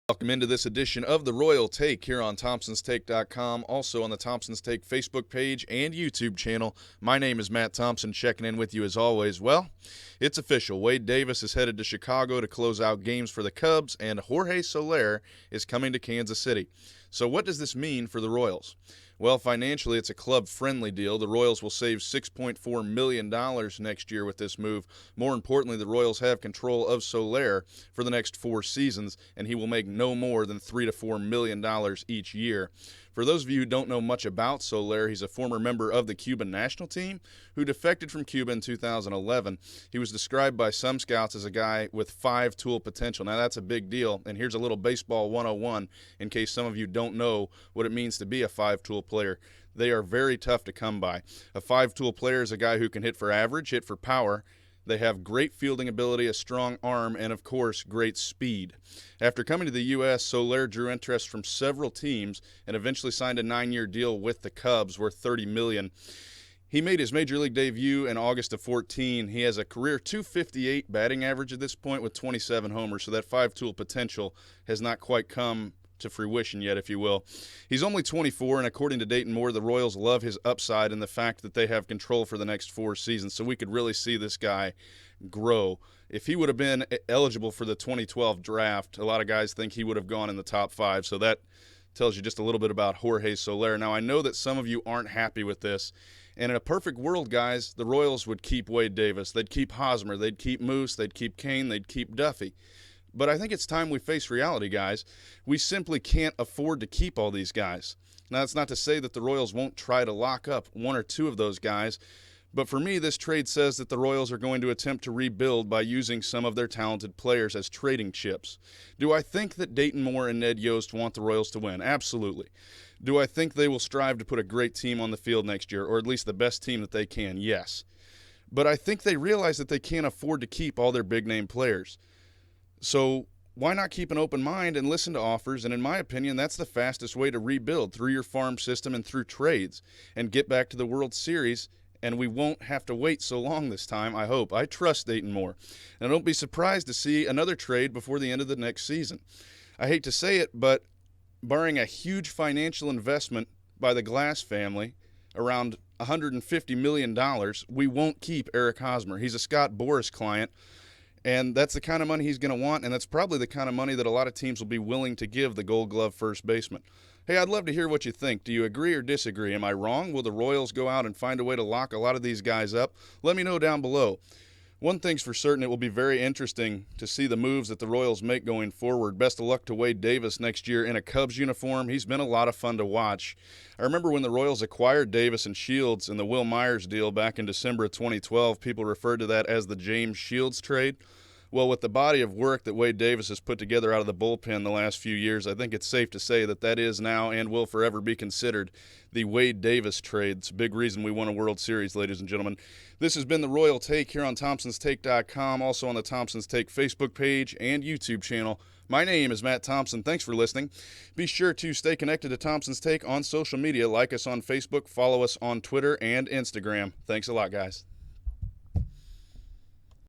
Welcome into this edition of the Royal Take here on ThompsonsTake.com, also on the Thompson's Take Facebook page and YouTube channel. My name is Matt Thompson, checking in with you as always. Well, it's official. Wade Davis is headed to Chicago to close out games for the Cubs, and Jorge Soler is coming to Kansas City. So what does this mean for the Royals? Well, financially, it's a club-friendly deal. The Royals will save $6.4 million next year with this move. More importantly, the Royals have control of Soler for the next 4 seasons, and he will make no more than $3 to $4 million each year. For those of you who don't know much about Soler, he's a former member of the Cuban national team who defected from Cuba in 2011. He was described by some scouts as a guy with 5-tool potential. Now, that's a big deal, and here's a little baseball 101 in case some of you don't know what it means to be a 5-tool player. They are very tough to come by. A 5-tool player is a guy who can hit for average, hit for power. They have great fielding ability, a strong arm, and, of course, great speed. After coming to the U.S., Soler drew interest from several teams and eventually signed a 9-year deal with the Cubs worth $30 million. He made his Major League debut in August of 2014. He has a career .258 batting average at this point with 27 homers, so that 5-tool potential has not quite come to fruition yet, if you will. He's only 24, and according to Dayton Moore, the Royals love his upside and the fact that they have control for the next 4 seasons, so we could really see this guy grow. If he would have been eligible for the 2012 draft, a lot of guys think he would have gone in the top 5, so that tells you just a little bit about Jorge Soler. Now, I know that some of you aren't happy with this, and in a perfect world, guys, the Royals would keep Wade Davis, they'd keep Hosmer, they'd keep Moose, they'd keep Kane, they'd keep Duffy. But I think it's time we face reality, guys. We simply can't afford to keep all these guys. Now, that's not to say that the Royals won't try to lock up 1 or 2 of those guys, but for me, this trade says that the Royals are going to attempt to rebuild by using some of their talented players as trading chips. Do I think that Dayton Moore and Ned Yost want the Royals to win? Absolutely. Do I think they will strive to put a great team on the field next year, or at least the best team that they can? Yes. But I think they realize that they can't afford to keep all their big-name players. So why not keep an open mind and listen to offers? And in my opinion, that's the fastest way to rebuild, through your farm system and through trades, and get back to the World Series. And we won't have to wait so long this time, I hope. I trust Dayton Moore. And don't be surprised to see another trade before the end of the next season. I hate to say it, but barring a huge financial investment by the Glass family, around $150 million, we won't keep Eric Hosmer. He's a Scott Boras client. And that's the kind of money he's going to want, and that's probably the kind of money that a lot of teams will be willing to give the Gold Glove first baseman. Hey, I'd love to hear what you think. Do you agree or disagree? Am I wrong? Will the Royals go out and find a way to lock a lot of these guys up? Let me know down below. One thing's for certain, it will be very interesting to see the moves that the Royals make going forward. Best of luck to Wade Davis next year in a Cubs uniform. He's been a lot of fun to watch. I remember when the Royals acquired Davis and Shields in the Will Myers deal back in December of 2012, people referred to that as the James Shields trade. Well, with the body of work that Wade Davis has put together out of the bullpen the last few years, I think it's safe to say that that is now and will forever be considered the Wade Davis trade. It's a big reason we won a World Series, ladies and gentlemen. This has been the Royal Take here on ThompsonsTake.com, also on the Thompson's Take Facebook page and YouTube channel. My name is Matt Thompson. Thanks for listening. Be sure to stay connected to Thompson's Take on social media. Like us on Facebook, follow us on Twitter and Instagram. Thanks a lot, guys.